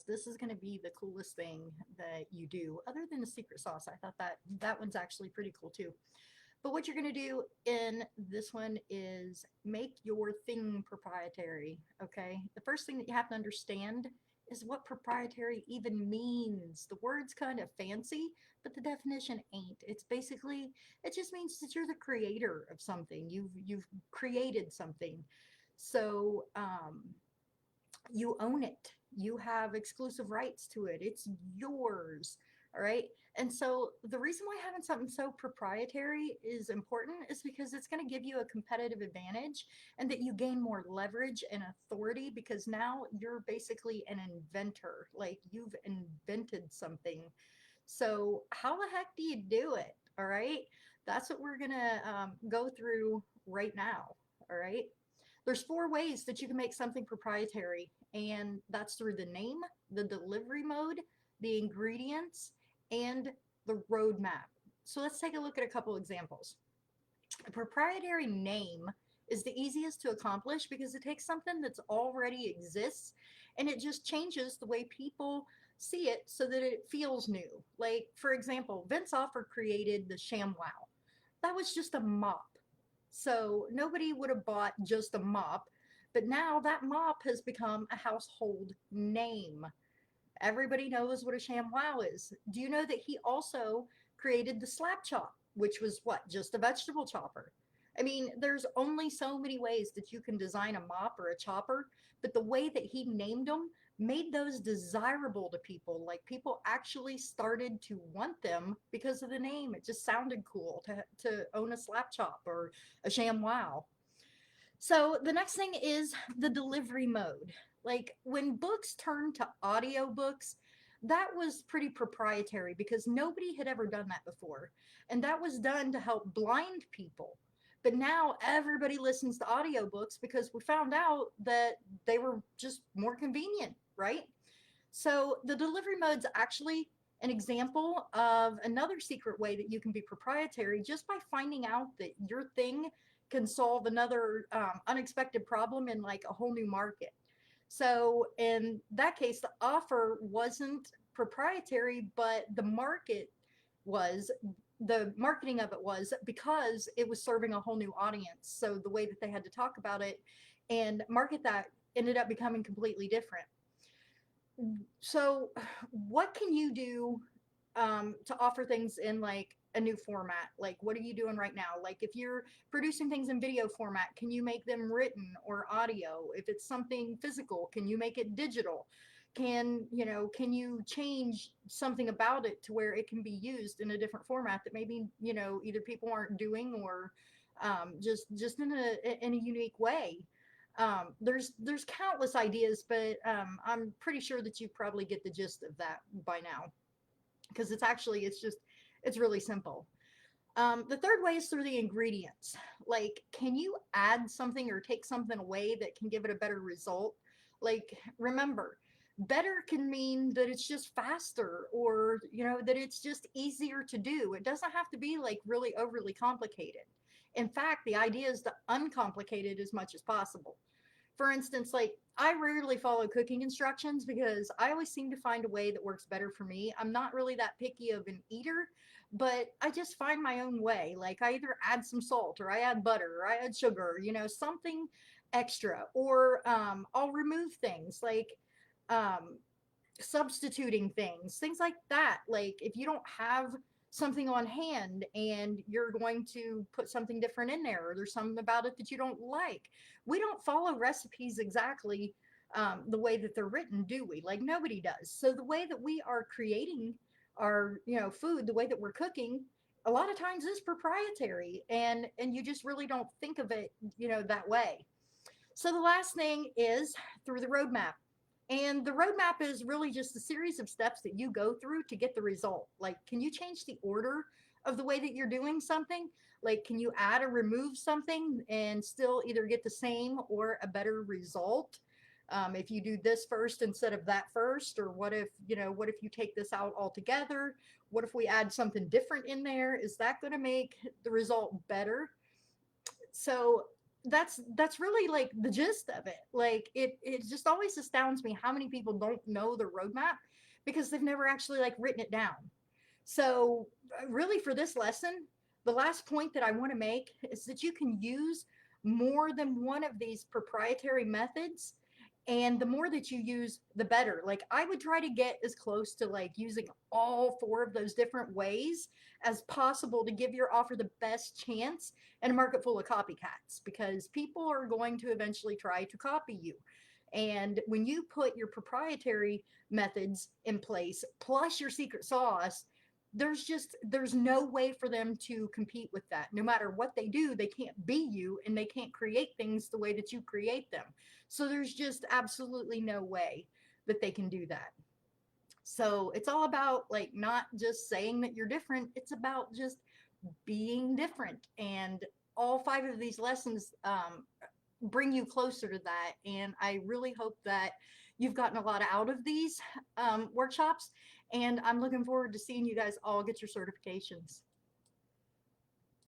This is going to be the coolest thing that you do, other than the secret sauce. I thought that one's actually pretty cool too. But what you're going to do in this one is make your thing proprietary. Okay. The first thing that you have to understand is what proprietary even means. The word's kind of fancy, but the definition ain't. It's basically, it just means that you're the creator of something. You've created something. So you own it. You have exclusive rights to it. It's yours. All right. And so the reason why having something so proprietary is important is because it's going to give you a competitive advantage and that you gain more leverage and authority because now you're basically an inventor. Like you've invented something. So how the heck do you do it? All right. That's what we're going to go through right now. All right. There's four ways that you can make something proprietary, and that's through the name, the delivery mode, the ingredients, and the roadmap. So let's take a look at a couple examples. A proprietary name is the easiest to accomplish because it takes something that's already exists and it just changes the way people see it so that it feels new. Like, for example, Vince Offer created the ShamWow. That was just a mop. So nobody would have bought just a mop, but now that mop has become a household name. Everybody knows what a ShamWow is. Do you know that he also created the slap chop, which was what? Just a vegetable chopper. I mean, there's only so many ways that you can design a mop or a chopper, but the way that he named them made those desirable to people. Like people actually started to want them because of the name. It just sounded cool to own a slap chop or a ShamWow. So the next thing is the delivery mode. Like when books turned to audiobooks, that was pretty proprietary because nobody had ever done that before. And that was done to help blind people. But now everybody listens to audiobooks because we found out that they were just more convenient, right? So the delivery mode's actually an example of another secret way that you can be proprietary just by finding out that your thing can solve another unexpected problem in like a whole new market. So in that case, the offer wasn't proprietary, but the market was. The marketing of it was because it was serving a whole new audience. So the way that they had to talk about it and market that ended up becoming completely different. So what can you do to offer things in like a new format? Like what are you doing right now? Like if you're producing things in video format, can you make them written or audio? If it's something physical, can you make it digital? Can you change something about it to where it can be used in a different format that maybe, either people aren't doing or just in a unique way? There's countless ideas, but I'm pretty sure that you probably get the gist of that by now because it's really simple. The third way is through the ingredients. Like, can you add something or take something away that can give it a better result? Like, remember, better can mean that it's just faster or, that it's just easier to do. It doesn't have to be like really overly complicated. In fact, the idea is to uncomplicate it as much as possible. For instance, like I rarely follow cooking instructions because I always seem to find a way that works better for me. I'm not really that picky of an eater, but I just find my own way. Like I either add some salt or I add butter or I add sugar, something extra, or I'll remove things like um, substituting things like that. Like if you don't have something on hand and you're going to put something different in there, or there's something about it that you don't like, we don't follow recipes exactly the way that they're written, do we? Like nobody does. So the way that we are creating our food, the way that we're cooking, a lot of times is proprietary, and you just really don't think of it that way. So the last thing is through the roadmap. And the roadmap is really just a series of steps that you go through to get the result. Like, can you change the order of the way that you're doing something? Like, can you add or remove something and still either get the same or a better result? If you do this first instead of that first, or what if you take this out altogether? What if we add something different in there? Is that going to make the result better? So that's really like the gist of it. Like it just always astounds me how many people don't know the roadmap because they've never actually like written it down. So really for this lesson, the last point that I want to make is that you can use more than one of these proprietary methods, and the more that you use the better. Like I would try to get as close to like using all four of those different ways as possible to give your offer the best chance in a market full of copycats, because people are going to eventually try to copy you. And when you put your proprietary methods in place plus your secret sauce, there's no way for them to compete with that. No matter what they do, they can't be you, and they can't create things the way that you create them. So there's just absolutely no way that they can do that. So it's all about like not just saying that you're different, it's about just being different. And all five of these lessons bring you closer to that. And I really hope that you've gotten a lot out of these workshops. And I'm looking forward to seeing you guys all get your certifications.